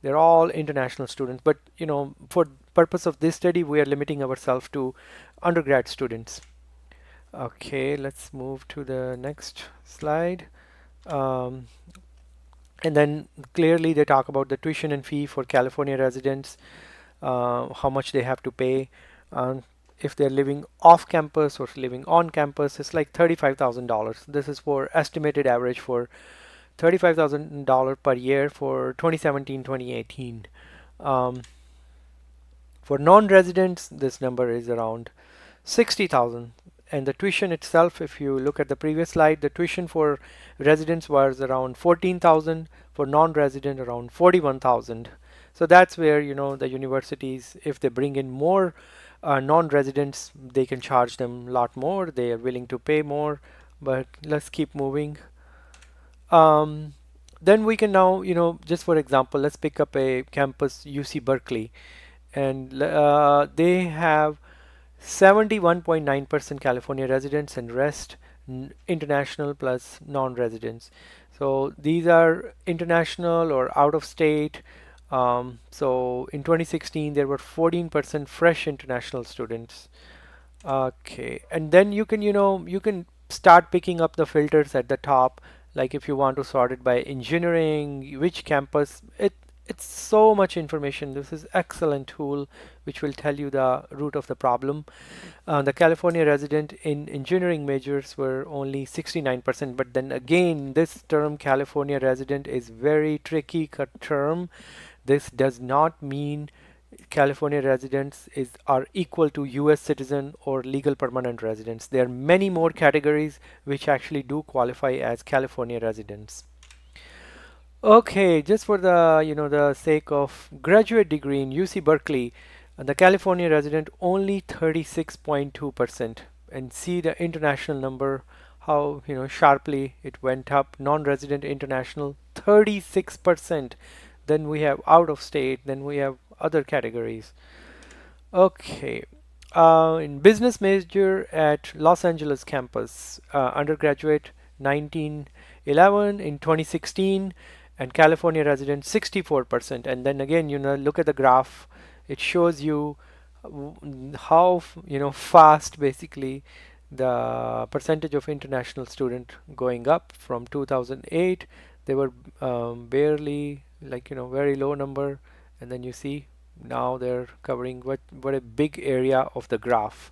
They're all international students, but for purpose of this study, we are limiting ourselves to undergrad students. Okay, let's move to the next slide. Um, and then clearly they talk about the tuition and fee for California residents, how much they have to pay. If they're living off campus or living on campus, it's like $35,000. This is for estimated average for $35,000 per year for 2017-2018. Um, for non-residents, this number is around 60,000. And the tuition itself, if you look at the previous slide, the tuition for residents was around 14,000, for non-resident around 41,000. So that's where, the universities, if they bring in more non-residents, they can charge them a lot more. They are willing to pay more, but let's keep moving. Um, then we can now, just for example, let's pick up a campus UC Berkeley, and they have 71.9% California residents and rest international plus non-residents. So these are international or out of state. So in 2016 there were 14% fresh international students. Okay, and then you can start picking up the filters at the top, like if you want to sort it by engineering, which campus. It's so much information. This is excellent tool which will tell you the root of the problem. The California resident in engineering majors were only 69%, but then again, this term California resident is very tricky term. This does not mean California residents are equal to US citizen or legal permanent residents. There are many more categories which actually do qualify as California residents. Okay, just for the sake of graduate degree in UC Berkeley, the California resident only 36.2%, and see the international number, how sharply it went up. Non-resident international 36%. Then we have out of state, then we have other categories. Okay. In business major at Los Angeles campus, undergraduate 1911 in 2016, and California resident 64%. And then again, look at the graph. It shows you how fast basically the percentage of international student going up from 2008. They were barely, like very low number, and then you see now they're covering what a big area of the graph.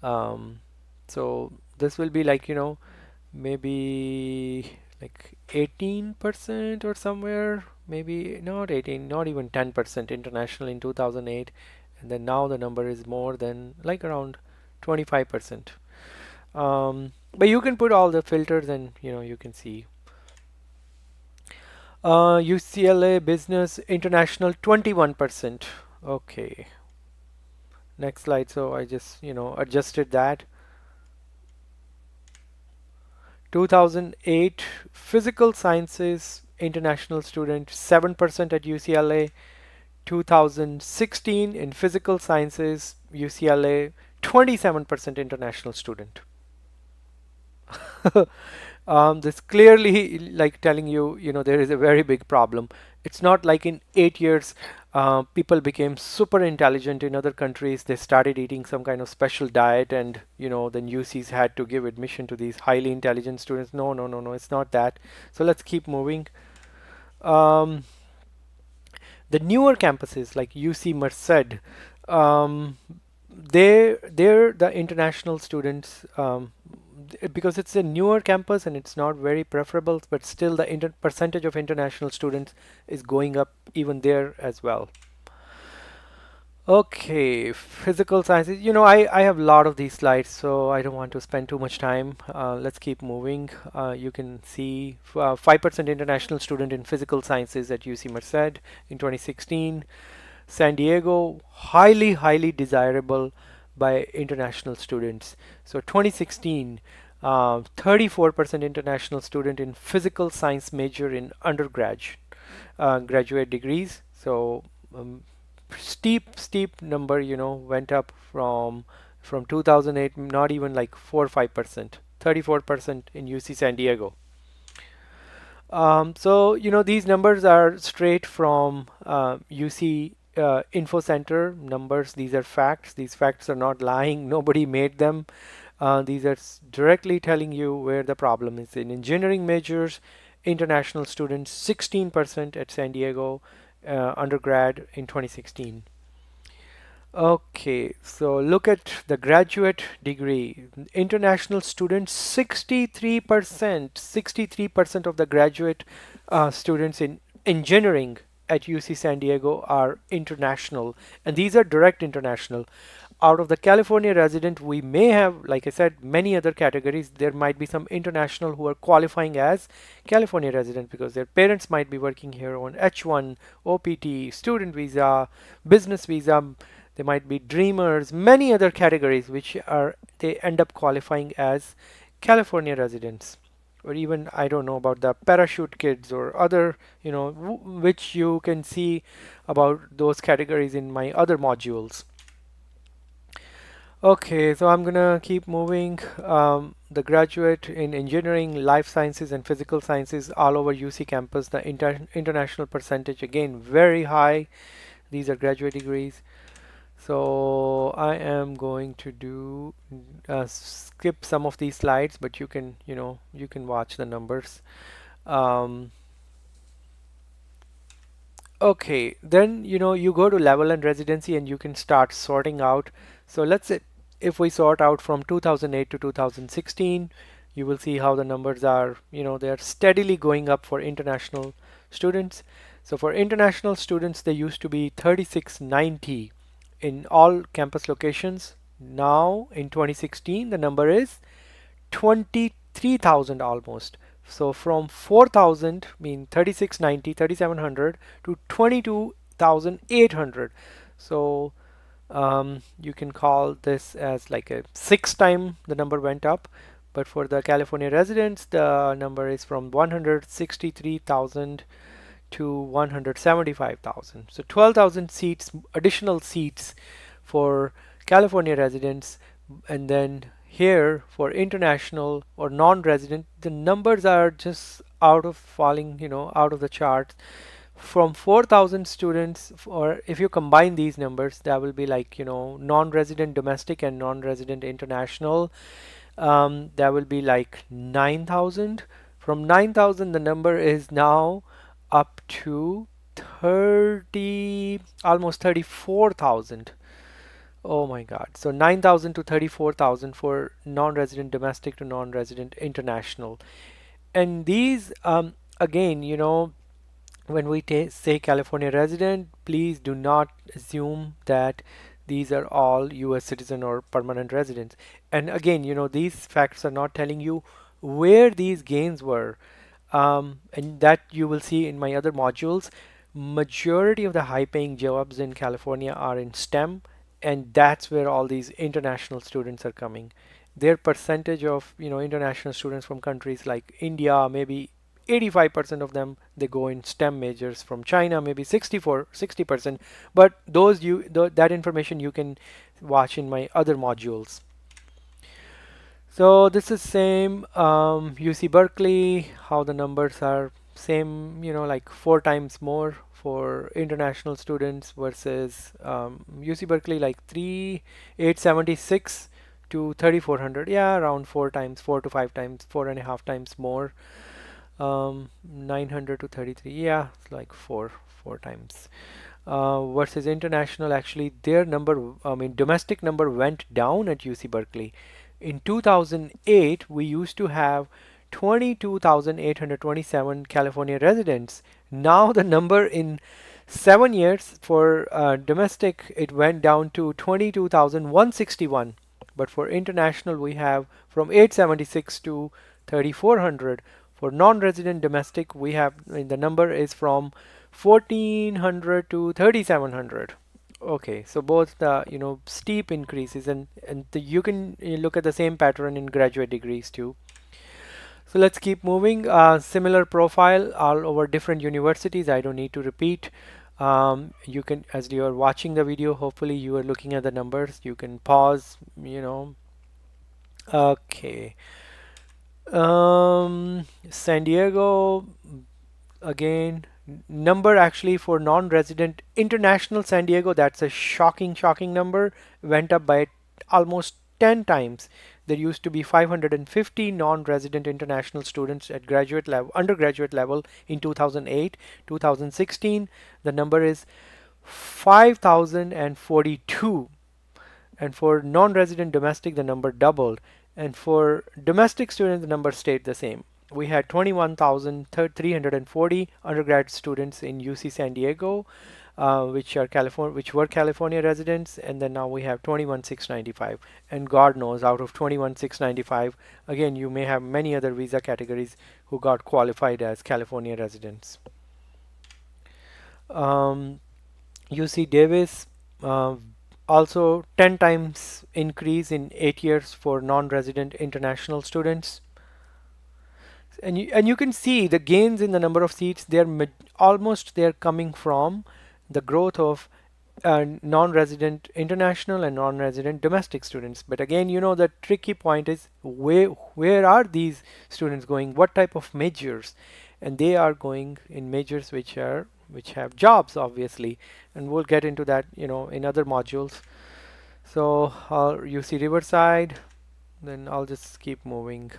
um, so this will be like maybe like 18% or somewhere, maybe not 18, not even 10% international in 2008, and then now the number is more than like around 25%. But you can put all the filters and you can see. UCLA Business International 21%. Okay, next slide. So I just adjusted that. 2008 Physical Sciences international student 7% at UCLA. 2016 in Physical Sciences UCLA 27% international student. This clearly like telling you, there is a very big problem. It's not like in 8 years, people became super intelligent in other countries. They started eating some kind of special diet, and then UCs had to give admission to these highly intelligent students. No, no, no, no, it's not that. So let's keep moving. Um, the newer campuses like UC Merced, um, they're the international students, because it's a newer campus and it's not very preferable, but still the percentage of international students is going up even there as well. Okay, physical sciences. I have a lot of these slides, so I don't want to spend too much time. Let's keep moving. You can see 5% international student in physical sciences at UC Merced in 2016. San Diego, highly, highly desirable by international students. So 2016, 34% international student in physical science major in undergrad, graduate degrees. So steep number, went up from 2008, not even like 4 or 5%, 34% in UC San Diego. So, these numbers are straight from UC Info Center numbers. These are facts. These facts are not lying. Nobody made them. These are directly telling you where the problem is. In engineering majors, international students 16% at San Diego undergrad in 2016. Okay, so look at the graduate degree. International students, 63%, 63% of the graduate students in engineering at UC San Diego are international, and these are direct international. Out of the California resident, we may have, like I said, many other categories. There might be some international who are qualifying as California resident because their parents might be working here on H1, OPT, student visa, business visa. They might be dreamers, many other categories which are they end up qualifying as California residents. Or even I don't know about the parachute kids or other, which you can see about those categories in my other modules. Okay, so I'm gonna keep moving. The graduate in engineering, life sciences, and physical sciences all over UC campus. The international percentage again very high. These are graduate degrees. So I am going to do skip some of these slides, but you can watch the numbers. Um, okay, then you go to level and residency and you can start sorting out. So let's say if we sort out from 2008 to 2016, you will see how the numbers are. They are steadily going up for international students. So for international students, they used to be 3690 in all campus locations. Now in 2016, the number is 23,000 almost. So from 4,000, mean 3690, 3,700 to 22,800. So you can call this as like a six time the number went up. But for the California residents, the number is from 163,000 to 175,000. So 12,000 seats, additional seats for California residents, and then here for international or non-resident, the numbers are just out of falling, out of the charts. From 4,000 students, or if you combine these numbers, that will be like, non-resident domestic and non-resident international. That will be like 9,000. From 9,000, the number is now up to 30, almost 34,000. Oh my God. So 9,000 to 34,000 for non-resident domestic to non-resident international. And these, again, when we say California resident, please do not assume that these are all US citizen or permanent residents. And again, these facts are not telling you where these gains were. And that you will see in my other modules. Majority of the high paying jobs in California are in STEM, and that's where all these international students are coming. Their percentage of international students from countries like India, maybe 85% of them they go in STEM majors. From China, maybe 60%. But that information you can watch in my other modules. So this is same UC Berkeley, how the numbers are same, like four times more for international students versus UC Berkeley like 3,876 to 3,400. Yeah, around four times, 4 to 5 times, 4.5 times more. 900 to 33. Yeah, it's like four times. Versus international, actually their number, I mean domestic number went down at UC Berkeley. In 2008, we used to have 22,827 California residents. Now the number in 7 years for domestic, it went down to 22,161. But for international, we have from 876 to 3,400. For non-resident domestic, we have the number is from 1,400 to 3,700. Okay, so both the steep increases, and you can look at the same pattern in graduate degrees too. So let's keep moving. Similar profile all over different universities. I don't need to repeat. You can, as you are watching the video, hopefully you are looking at the numbers. You can pause. Okay. San Diego, again, number actually for non-resident international San Diego, that's a shocking number, went up by almost 10 times. There used to be 550 non-resident international students at graduate level, undergraduate level in 2008. 2016, the number is 5,042. And for non-resident domestic, the number doubled. And for domestic students, the number stayed the same. We had 21,340 undergrad students in UC San Diego, which were California residents, and then now we have 21,695. And God knows, out of 21,695, again, you may have many other visa categories who got qualified as California residents. UC Davis, uh, also 10 times increase in 8 years for non-resident international students. And you can see the gains in the number of seats. They're coming from the growth of non-resident international and non-resident domestic students. But again, the tricky point is where are these students going? What type of majors? And they are going in majors which have jobs, obviously, and we'll get into that in other modules. So you see Riverside, then I'll just keep moving.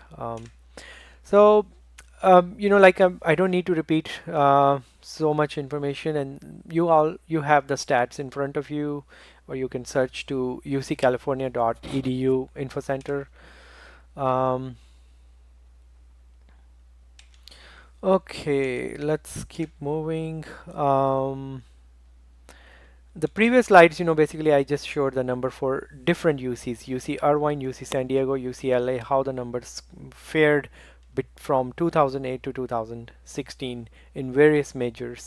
So I don't need to repeat so much information, and you have the stats in front of you, or you can search to uccalifornia.edu info center. Okay, let's keep moving. The previous slides, basically I just showed the number for different UCs, UC Irvine, UC San Diego, UCLA, how the numbers fared from 2008 to 2016 in various majors.